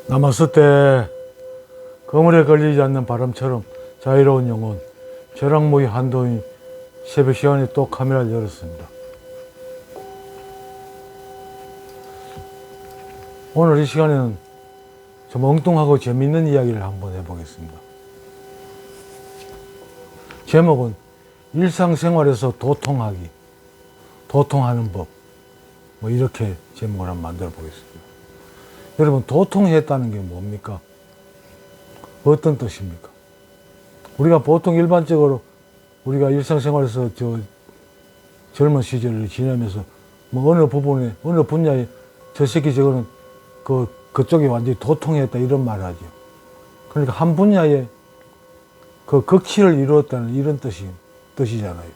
남았을 때 그물에 걸리지 않는 바람처럼 자유로운 영혼 벼락모의 한도인 새벽 시간에 또 카메라를 열었습니다. 오늘 이 시간에는 좀 엉뚱하고 재밌는 이야기를 한번 해보겠습니다. 제목은 일상생활에서 도통하기, 도통하는 법, 뭐 이렇게 제목을 한번 만들어 보겠습니다. 여러분, 도통했다는 게 뭡니까? 어떤 뜻입니까? 우리가 보통 일반적으로 우리가 일상생활에서 젊은 시절을 지내면서 뭐 어느 부분에, 어느 분야에 저 새끼 저거는 그쪽이 완전히 도통했다 이런 말을 하죠. 그러니까 한 분야에 그 극치를 이루었다는 이런 뜻이잖아요.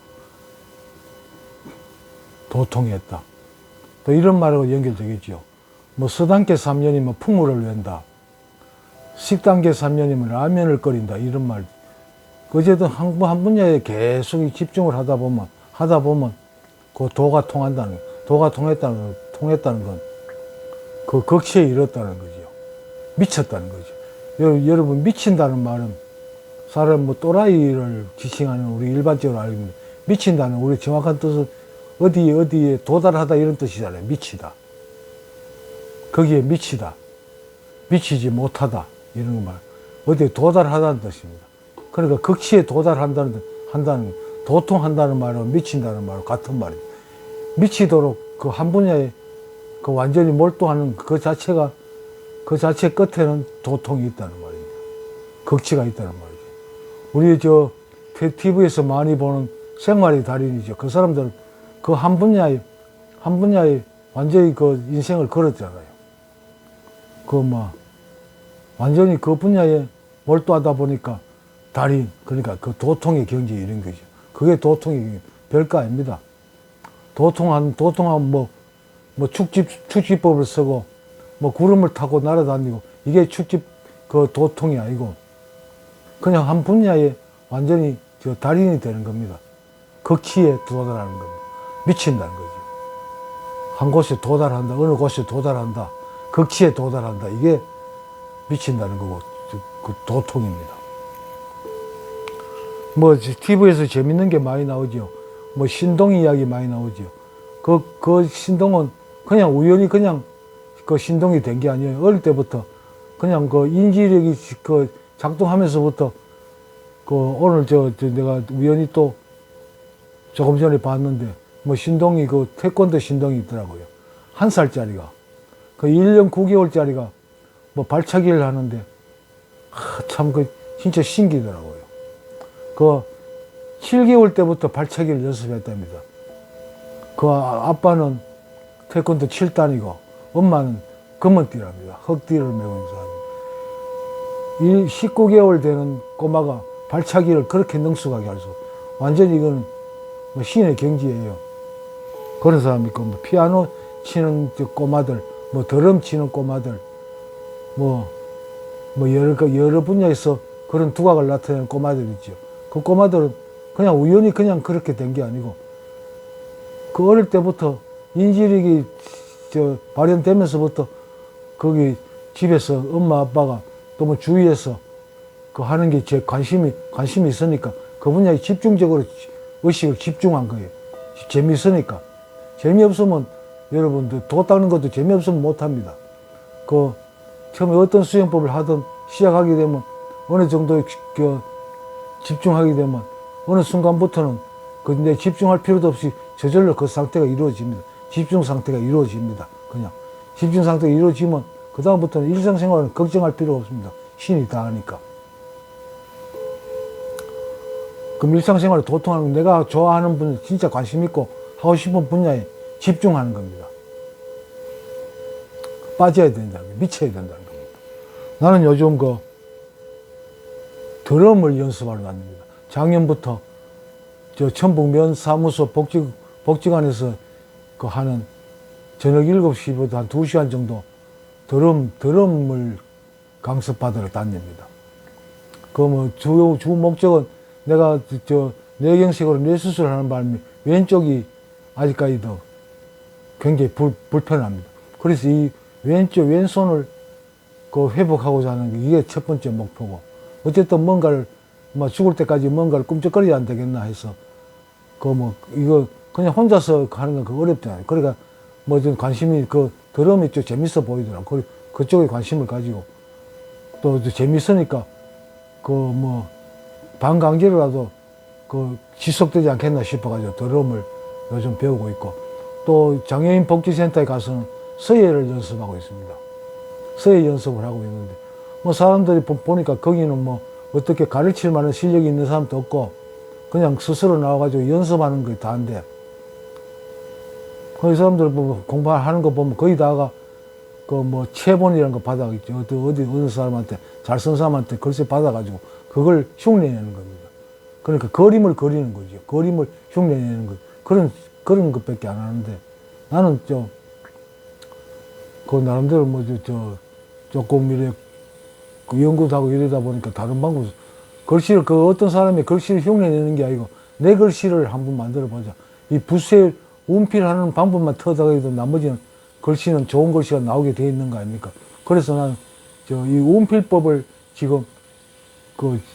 도통했다. 또 이런 말하고 연결되겠죠. 뭐 서당계 3년이면 풍물을 낸다. 식당계 3년이면 라면을 끓인다. 이런 말. 어쨌든 한 분야에 계속 집중을 하다 보면 그 도가 통한다는, 도가 통했다는 건 그 극치에 이뤘다는 거죠. 미쳤다는 거죠. 여러분, 미친다는 말은 사람 뭐 또라이를 지칭하는 우리 일반적으로 알고 있는 미친다는 우리 정확한 뜻은 어디에 도달하다 이런 뜻이잖아요. 미치다. 거기에 미치다. 미치지 못하다. 이런 말. 어디에 도달하다는 뜻입니다. 그러니까 극치에 도달한다는, 도통한다는 말하고 미친다는 말하고 같은 말입니다. 미치도록 그 한 분야에 그 완전히 몰두하는 그 자체 끝에는 도통이 있다는 말입니다. 극치가 있다는 말이죠. 우리 TV에서 많이 보는 생활의 달인이죠. 그 사람들은 그 한 분야에 완전히 그 인생을 걸었잖아요. 완전히 그 분야에 몰두하다 보니까 달인, 그러니까 그 도통의 경지에 이른 거죠. 그게 도통의 경지, 별거 아닙니다. 도통하면 뭐 축지법을 쓰고, 뭐 구름을 타고 날아다니고, 이게 그 도통이 아니고, 그냥 한 분야에 완전히 달인이 되는 겁니다. 극치에 도달하는 겁니다. 미친다는 거죠. 한 곳에 도달한다, 어느 곳에 도달한다, 극치에 도달한다, 이게 미친다는 거고, 그 도통입니다. 뭐, TV에서 재밌는 게 많이 나오죠. 뭐, 신동 이야기 많이 나오죠. 그 신동은 그냥 우연히 그냥 그 신동이 된 게 아니에요. 어릴 때부터 그냥 그 인지력이 작동하면서부터 오늘 내가 우연히 또 조금 전에 봤는데 뭐 신동이 태권도 신동이 있더라고요. 1살짜리가. 1년 9개월짜리가 뭐 발차기를 하는데 참 진짜 신기더라고요. 7개월 때부터 발차기를 연습했답니다. 아빠는 태권도 7단이고 엄마는 검은띠랍니다. 흑띠를 메고 있는 사람이. 19개월 되는 꼬마가 발차기를 그렇게 능숙하게 할 수, 완전히 이건 뭐 신의 경지예요. 그런 사람이 있고, 뭐 피아노 치는 꼬마들, 뭐 드럼 치는 꼬마들, 여러 분야에서 그런 두각을 나타내는 꼬마들 있죠. 그 꼬마들은 그냥 우연히 그냥 그렇게 된 게 아니고, 그 어릴 때부터 인지력이 발현되면서부터 거기 집에서 엄마 아빠가 또 뭐 주위에서 하는 게 제 관심이 있으니까 그 분야에 집중적으로 의식을 집중한 거예요. 재미있으니까. 재미없으면 여러분들 도 닦는 것도 재미없으면 못합니다. 처음에 어떤 수행법을 하든 시작하게 되면 어느 정도 집중하게 되면 어느 순간부터는 근데 집중할 필요도 없이 저절로 그 상태가 이루어집니다. 집중 상태가 이루어집니다. 그냥 집중 상태가 이루어지면 그 다음부터는 일상생활은 걱정할 필요가 없습니다. 신이 다 하니까. 그럼 일상생활을 도통하는 건 내가 좋아하는 분야, 진짜 관심 있고 하고 싶은 분야에 집중하는 겁니다. 빠져야 된다는 거예요. 미쳐야 된다는 겁니다. 나는 요즘 드럼을 연습하러 다닙니다. 작년부터 천북 면사무소 복지관에서 하는 저녁 7시부터 한 2시간 정도 드럼을 강습받으러 다닙니다. 주 목적은 내가 뇌경색으로 뇌수술을 하는 바람에 왼쪽이 아직까지도 굉장히 불편합니다. 그래서 이 왼손을 그 회복하고자 하는 게 이게 첫 번째 목표고, 어쨌든 뭔가를 뭐 죽을 때까지 뭔가를 꿈쩍거려야 안 되겠나 해서 그 뭐 이거 그냥 혼자서 하는 건 그거 어렵잖아요. 그러니까 뭐 좀 관심이 그 드럼이 좀 재밌어 보이더라고. 그쪽에 관심을 가지고 또 재밌으니까 그 뭐 반강제로라도 그 지속되지 않겠나 싶어가지고 드럼을 요즘 배우고 있고, 또 장애인 복지센터에 가서는 서예를 연습하고 있습니다. 서예 연습을 하고 있는데 뭐 사람들이 보니까 거기는 뭐 어떻게 가르칠 만한 실력이 있는 사람도 없고 그냥 스스로 나와가지고 연습하는 게 다인데, 거기 사람들 보면 공부하는 거 보면 거의 다가 그 뭐 체본이라는 거 받아가지고 어느 사람한테 잘 쓴 사람한테 글쎄 받아가지고 그걸 흉내내는 겁니다. 그러니까 그림을 그리는 거죠. 그림을 흉내내는 거. 그런 것밖에 안 하는데, 나는 그 나름대로 조금 이래 그 연구도 하고 이러다 보니까 다른 방법, 글씨를 그 어떤 사람이 글씨를 흉내내는 게 아니고 내 글씨를 한번 만들어 보자. 이 붓에 운필하는 방법만 터다가도 나머지는 글씨는 좋은 글씨가 나오게 되어 있는 거 아닙니까? 그래서 나는 이 운필법을 지금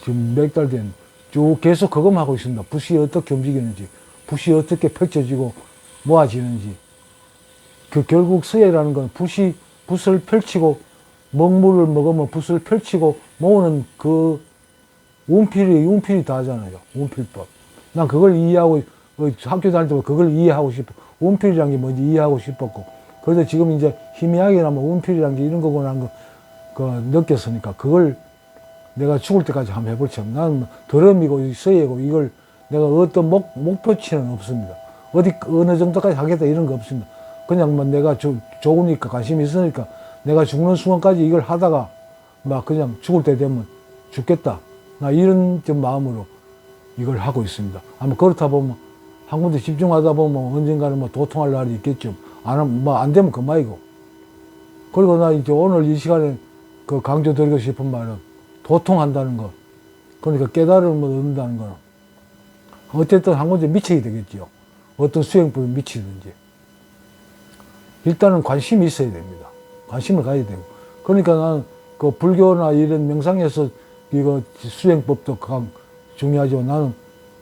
지금 몇 달 된 쭉 계속 그것만 하고 있습니다. 붓이 어떻게 움직이는지, 붓이 어떻게 펼쳐지고 모아지는지. 결국 서예라는 건 붓을 펼치고 먹물을 먹으면 붓을 펼치고 모으는 그 운필이 다 하잖아요. 운필법. 난 그걸 이해하고, 학교 다닐 때 그걸 이해하고 싶어. 운필이란 게 뭔지 이해하고 싶었고. 그래서 지금 이제 희미하게나마 운필이란 게 이런 거구나 하는 거 느꼈으니까 그걸 내가 죽을 때까지 한번 해볼지. 나는 드럼이고 서예고 이걸 내가 어떤 목표치는 없습니다. 어느 정도까지 하겠다 이런 거 없습니다. 그냥 뭐 내가 좋으니까 관심이 있으니까 내가 죽는 순간까지 이걸 하다가 막 그냥 죽을 때 되면 죽겠다. 나 이런 좀 마음으로 이걸 하고 있습니다. 아마 그렇다 보면 한 군데 집중하다 보면 언젠가는 뭐 도통할 날이 있겠죠. 안 되면 그만이고. 그리고 나 이제 오늘 이 시간에 그 강조드리고 싶은 말은 도통한다는 거. 그러니까 깨달음을 얻는다는 거는 어쨌든 한 군데 미치게 되겠죠. 어떤 수행법에 미치든지. 일단은 관심이 있어야 됩니다. 관심을 가져야 되고. 그러니까 나는 그 불교나 이런 명상에서 이거 수행법도 중요하지만 나는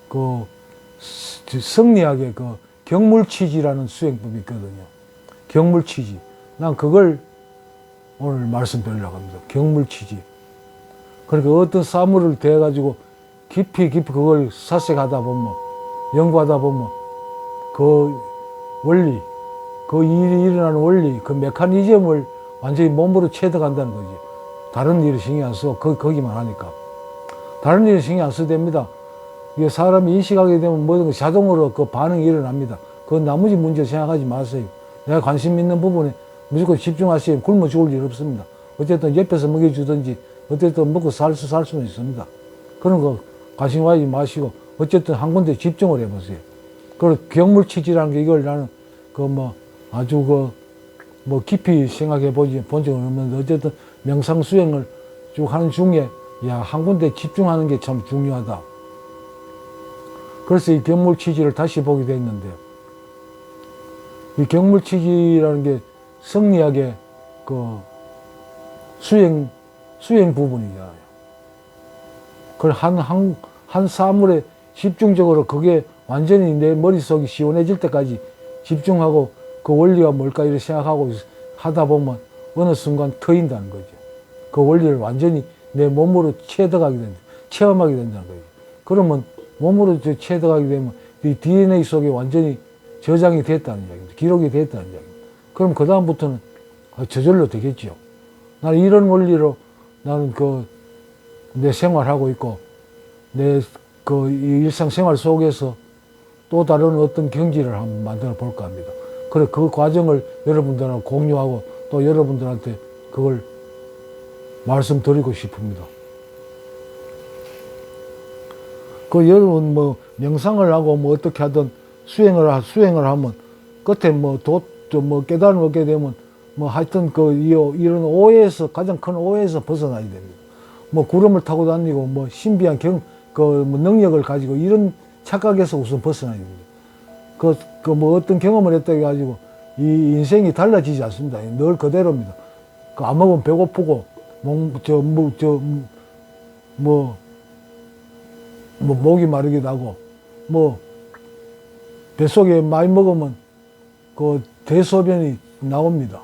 그 성리학의 그 경물치지라는 수행법이 있거든요. 경물치지. 난 그걸 오늘 말씀드리려고 합니다. 경물치지. 그러니까 어떤 사물을 대가지고 깊이 그걸 사색하다 보면, 연구하다 보면 그 원리, 그 일이 일어나는 원리, 그 메커니즘을 완전히 몸으로 체득한다는 거지. 다른 일에 신경 안 쓰고 거기만 하니까. 다른 일에 신경 안 써도 됩니다. 이게 사람이 인식하게 되면 모든 거 자동으로 그 반응이 일어납니다. 그건 나머지 문제 생각하지 마세요. 내가 관심 있는 부분에 무조건 집중하세요. 굶어 죽을 일 없습니다. 어쨌든 옆에서 먹여주든지 어쨌든 먹고 살 수는 있습니다. 그런 거 관심 가지지 마시고 어쨌든 한 군데 집중을 해보세요. 그리고 경물치지라는 게 이걸 나는 아주 깊이 생각해 본 적은 없는데 어쨌든 명상 수행을 쭉 하는 중에 한 군데 집중하는 게 참 중요하다. 그래서 이 경물치지를 다시 보게 됐는데, 이 경물치지라는 게 성리학의 그 수행 부분이잖아요. 그걸 한 사물에 집중적으로 그게 완전히 내 머릿속이 시원해질 때까지 집중하고 그 원리가 뭘까 이렇게 생각하고 하다 보면 어느 순간 트인다는 거죠. 그 원리를 완전히 내 몸으로 체험하게 된다는 거예요. 그러면 몸으로 체득하게 되면 이 DNA 속에 완전히 저장이 됐다는 이야기입니다. 기록이 됐다는 이야기입니다. 그럼 그다음부터는 저절로 되겠죠. 나는 이런 원리로 나는 내 생활하고 있고, 내 일상생활 속에서 또 다른 어떤 경지를 한번 만들어 볼까 합니다. 그래, 그 과정을 여러분들하고 공유하고 또 여러분들한테 그걸 말씀드리고 싶습니다. 여러분 명상을 하고 어떻게 하든 수행을 하면 끝에 깨달음을 얻게 되면 하여튼 이런 오해에서, 가장 큰 오해에서 벗어나야 됩니다. 구름을 타고 다니고 신비한 능력을 가지고 이런 착각에서 우선 벗어나야 됩니다. 어떤 경험을 했다 해가지고 이 인생이 달라지지 않습니다. 늘 그대로입니다. 안 먹으면 배고프고 목이 마르기도 하고, 뱃속에 많이 먹으면 그 대소변이 나옵니다.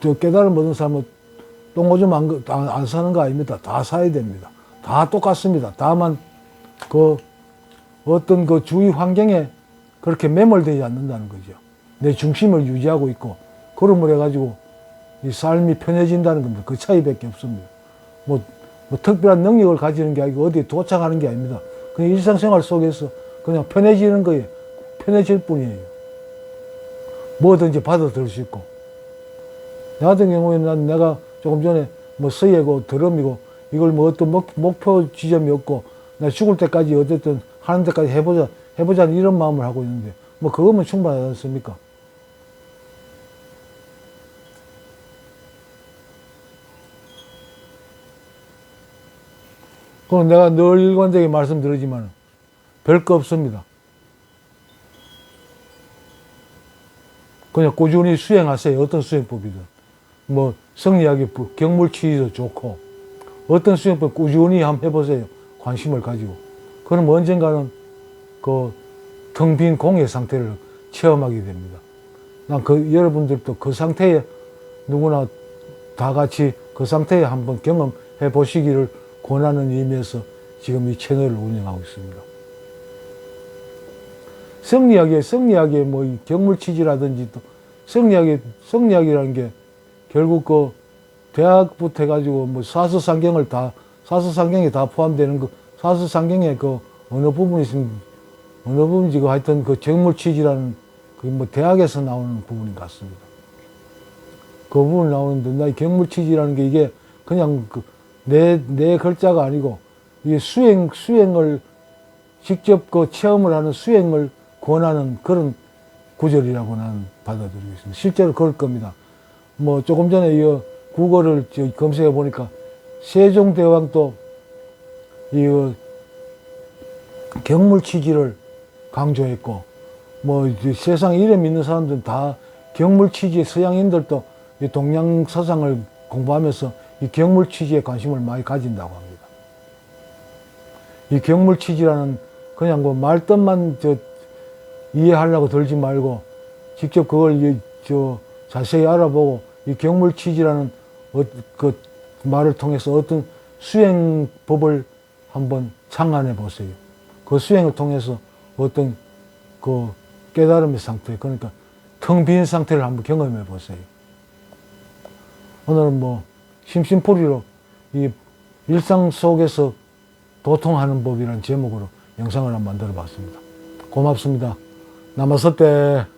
저 깨달음 얻은 사람은 똥 오줌 안 사는 거 아닙니다. 다 사야 됩니다. 다 똑같습니다. 다만 그 어떤 그 주위 환경에 그렇게 매몰되지 않는다는 거죠. 내 중심을 유지하고 있고, 그러므로 해가지고 이 삶이 편해진다는 겁니다. 그 차이밖에 없습니다. 특별한 능력을 가지는 게 아니고 어디에 도착하는 게 아닙니다. 그냥 일상생활 속에서 그냥 편해지는 거예요. 편해질 뿐이에요. 뭐든지 받아들일 수 있고. 나 같은 경우에는 내가 조금 전에 서예고 드럼이고 이걸 어떤 목표 지점이 없고 나 죽을 때까지 어쨌든 하는 데까지 해보자는 이런 마음을 하고 있는데 그거면 충분하지 않습니까? 그럼 내가 늘 일관되게 말씀드리지만 별거 없습니다. 그냥 꾸준히 수행하세요. 어떤 수행법이든. 성리학의 경물치유도 좋고 어떤 수행법 꾸준히 한번 해보세요. 관심을 가지고. 그럼 언젠가는 그 텅 빈 공의 상태를 체험하게 됩니다. 여러분들도 그 상태에 누구나 다 같이 그 상태에 한번 경험해 보시기를 권하는 의미에서 지금 이 채널을 운영하고 있습니다. 성리학의 이 경물치지라든지 또 성리학이라는 게 결국 그 대학부터 해가지고 사서상경에 다 포함되는 그 사서상경의 그 어느 부분인지 하여튼 그 경물치지라는 그 대학에서 나오는 부분인 것 같습니다. 그 부분 나오는데 나 이 경물치지라는 게 이게 그냥 내 글자가 아니고 이게 수행을 직접 그 체험을 하는 수행을 권하는 그런 구절이라고 나는 받아들이고 있습니다. 실제로 그럴 겁니다. 조금 전에 이 국어를 검색해 보니까 세종대왕도 이 경물치지를 강조했고 세상 이름 있는 사람들은 다 경물치지 서양인들도 이 동양 사상을 공부하면서 이 경물치지에 관심을 많이 가진다고 합니다. 이 경물치지라는 그냥 말뜻만 이해하려고 들지 말고 직접 그걸 자세히 알아보고 이 경물치지라는 그 말을 통해서 어떤 수행법을 한번 창안해 보세요. 그 수행을 통해서 어떤 그 깨달음의 상태, 그러니까 텅 빈 상태를 한번 경험해 보세요. 오늘은 심심풀이로 이 일상 속에서 도통하는 법이라는 제목으로 영상을 한번 만들어 봤습니다. 고맙습니다. 나마서때.